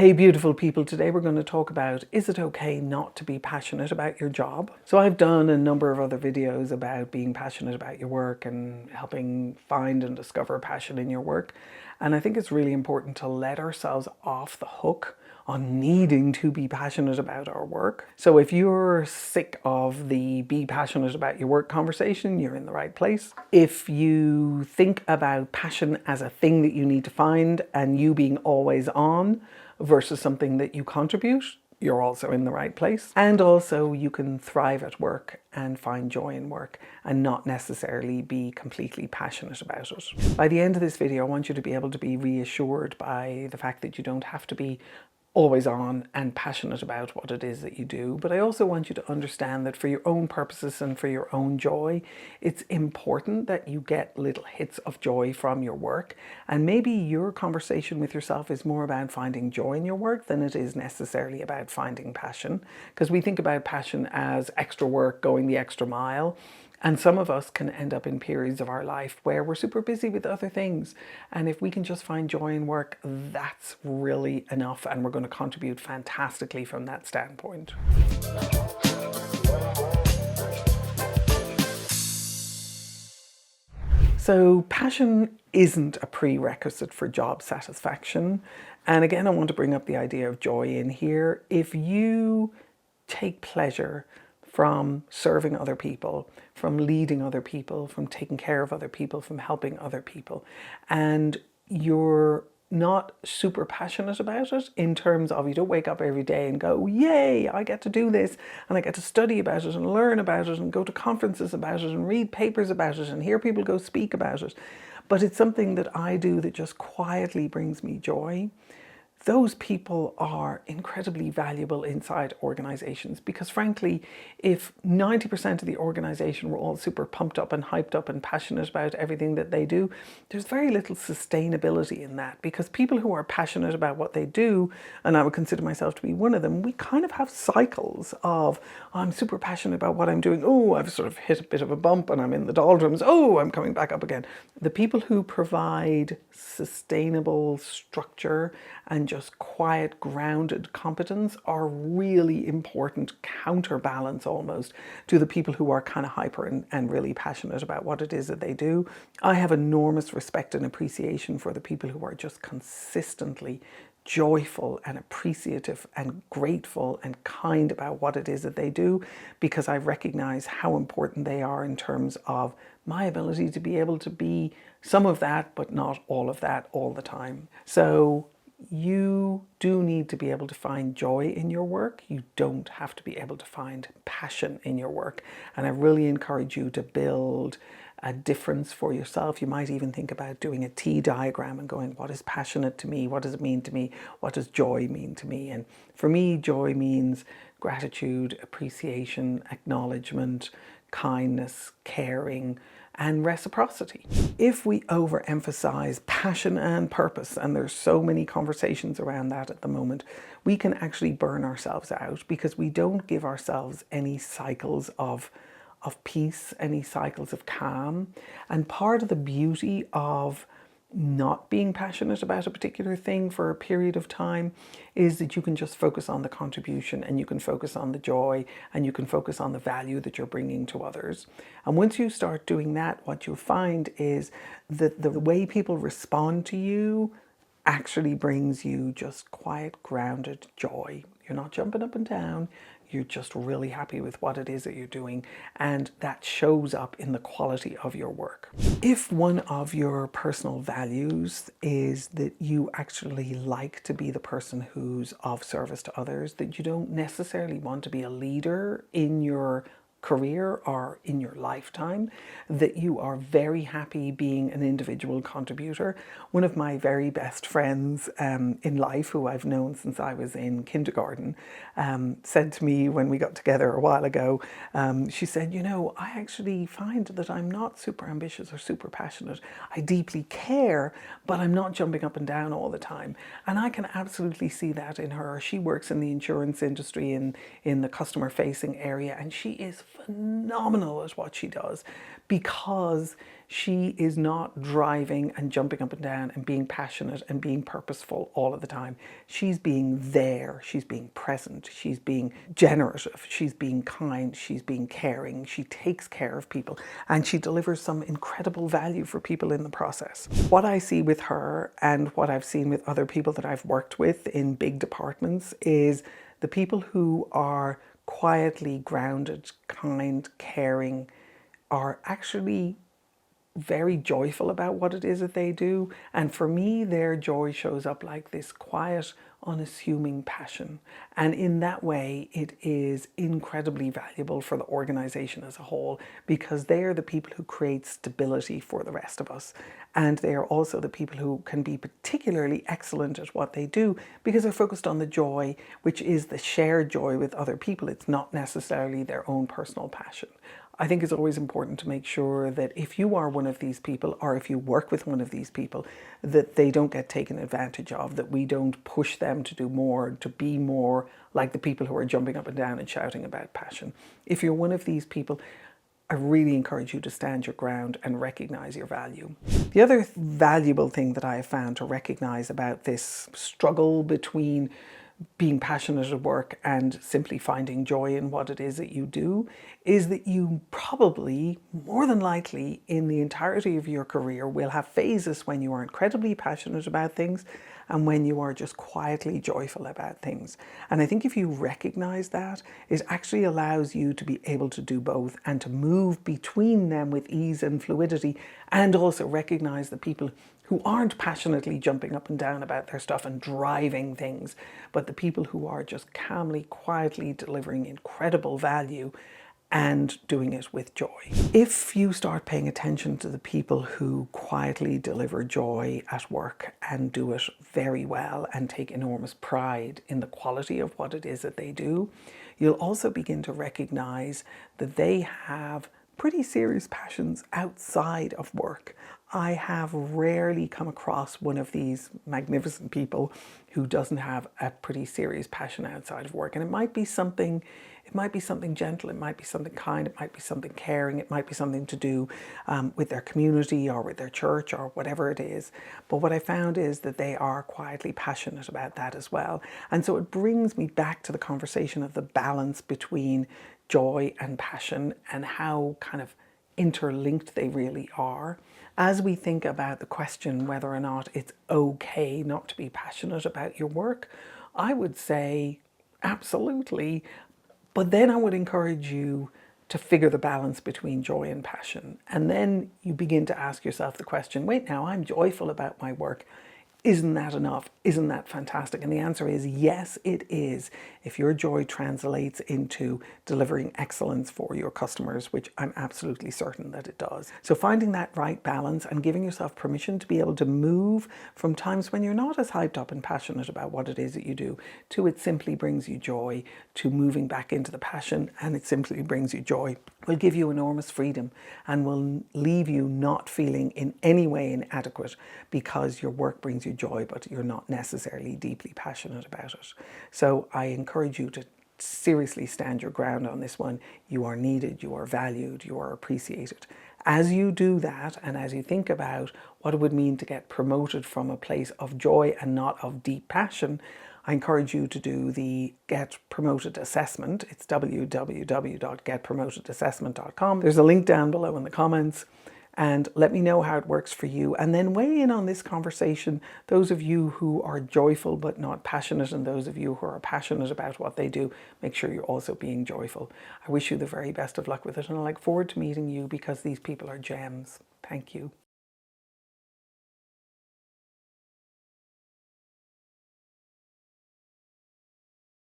Hey beautiful people, today we're going to talk about, is it okay not to be passionate about your job? So I've done a number of other videos about being passionate about your work and helping find and discover passion in your work. And I think it's really important to let ourselves off the hook on needing to be passionate about our work. So if you're sick of the be passionate about your work conversation, you're in the right place. If you think about passion as a thing that you need to find and you being always on versus something that you contribute, you're also in the right place. And also you can thrive at work and find joy in work and not necessarily be completely passionate about it. By the end of this video, I want you to be able to be reassured by the fact that you don't have to be always on and passionate about what it is that you do. But I also want you to understand that for your own purposes and for your own joy, it's important that you get little hits of joy from your work. And maybe your conversation with yourself is more about finding joy in your work than it is necessarily about finding passion. Because we think about passion as extra work, going the extra mile. And some of us can end up in periods of our life where we're super busy with other things. And if we can just find joy in work, that's really enough. And we're going to contribute fantastically from that standpoint. So passion isn't a prerequisite for job satisfaction. And again, I want to bring up the idea of joy in here. If you take pleasure from serving other people, from leading other people, from taking care of other people, from helping other people, and you're not super passionate about it in terms of you don't wake up every day and go, yay, I get to do this and I get to study about it and learn about it and go to conferences about it and read papers about it and hear people go speak about it, but it's something that I do that just quietly brings me joy. Those people are incredibly valuable inside organizations because frankly, if 90% of the organization were all super pumped up and hyped up and passionate about everything that they do, there's very little sustainability in that, because people who are passionate about what they do, and I would consider myself to be one of them, we kind of have cycles of, oh, I'm super passionate about what I'm doing. Oh, I've sort of hit a bit of a bump and I'm in the doldrums. Oh, I'm coming back up again. The people who provide sustainable structure and just quiet, grounded competence are really important counterbalance almost to the people who are kind of hyper and really passionate about what it is that they do. I have enormous respect and appreciation for the people who are just consistently joyful and appreciative and grateful and kind about what it is that they do, because I recognize how important they are in terms of my ability to be able to be some of that, but not all of that all the time. So you do need to be able to find joy in your work. You don't have to be able to find passion in your work. And I really encourage you to build a difference for yourself. You might even think about doing a T diagram and going, what is passionate to me? What does it mean to me? What does joy mean to me? And for me, joy means gratitude, appreciation, acknowledgement, kindness, caring, and reciprocity. If we overemphasize passion and purpose, and there's so many conversations around that at the moment, we can actually burn ourselves out because we don't give ourselves any cycles of peace, any cycles of calm. And part of the beauty of not being passionate about a particular thing for a period of time is that you can just focus on the contribution and you can focus on the joy and you can focus on the value that you're bringing to others. And once you start doing that, what you'll find is that the way people respond to you actually brings you just quiet, grounded joy. You're not jumping up and down. You're just really happy with what it is that you're doing, and that shows up in the quality of your work. If one of your personal values is that you actually like to be the person who's of service to others, that you don't necessarily want to be a leader in your career or in your lifetime, that you are very happy being an individual contributor. One of my very best friends in life, who I've known since I was in kindergarten, said to me when we got together a while ago, she said, you know, I actually find that I'm not super ambitious or super passionate. I deeply care, but I'm not jumping up and down all the time. And I can absolutely see that in her. She works in the insurance industry in the customer facing area, and she is phenomenal at what she does because she is not driving and jumping up and down and being passionate and being purposeful all of the time. She's being there, she's being present, she's being generative, she's being kind, she's being caring, she takes care of people, and she delivers some incredible value for people in the process. What I see with her and what I've seen with other people that I've worked with in big departments is the people who are quietly grounded, kind, caring, are actually very joyful about what it is that they do. And for me, their joy shows up like this quiet, unassuming passion. And in that way, it is incredibly valuable for the organization as a whole, because they are the people who create stability for the rest of us. And they are also the people who can be particularly excellent at what they do because they're focused on the joy, which is the shared joy with other people. It's not necessarily their own personal passion. I think it's always important to make sure that if you are one of these people, or if you work with one of these people, that they don't get taken advantage of, that we don't push them to do more, to be more like the people who are jumping up and down and shouting about passion. If you're one of these people, I really encourage you to stand your ground and recognize your value. The other valuable thing that I have found to recognize about this struggle between being passionate at work and simply finding joy in what it is that you do is that you probably, more than likely, in the entirety of your career will have phases when you are incredibly passionate about things and when you are just quietly joyful about things. And I think if you recognize that, it actually allows you to be able to do both and to move between them with ease and fluidity, and also recognize the people who aren't passionately jumping up and down about their stuff and driving things, but the people who are just calmly, quietly delivering incredible value and doing it with joy. If you start paying attention to the people who quietly deliver joy at work and do it very well and take enormous pride in the quality of what it is that they do, you'll also begin to recognize that they have pretty serious passions outside of work. I have rarely come across one of these magnificent people who doesn't have a pretty serious passion outside of work. And it might be something gentle, it might be something kind, it might be something caring, it might be something to do with their community or with their church or whatever it is. But what I found is that they are quietly passionate about that as well. And so it brings me back to the conversation of the balance between joy and passion and how kind of interlinked they really are. As we think about the question whether or not it's okay not to be passionate about your work, I would say absolutely. But then I would encourage you to figure the balance between joy and passion. And then you begin to ask yourself the question, wait now, I'm joyful about my work. Isn't that enough? Isn't that fantastic? And the answer is yes, it is. If your joy translates into delivering excellence for your customers, which I'm absolutely certain that it does. So finding that right balance and giving yourself permission to be able to move from times when you're not as hyped up and passionate about what it is that you do to it simply brings you joy, to moving back into the passion and it simply brings you joy, will give you enormous freedom and will leave you not feeling in any way inadequate because your work brings you joy, but you're not necessarily deeply passionate about it. So I encourage you to seriously stand your ground on this one. You are needed, you are valued, you are appreciated. As you do that, and as you think about what it would mean to get promoted from a place of joy and not of deep passion, I encourage you to do the Get Promoted Assessment. It's www.getpromotedassessment.com. There's a link down below in the comments. And let me know how it works for you. And then weigh in on this conversation, those of you who are joyful but not passionate, and those of you who are passionate about what they do, make sure you're also being joyful. I wish you the very best of luck with it, and I look forward to meeting you because these people are gems. Thank you.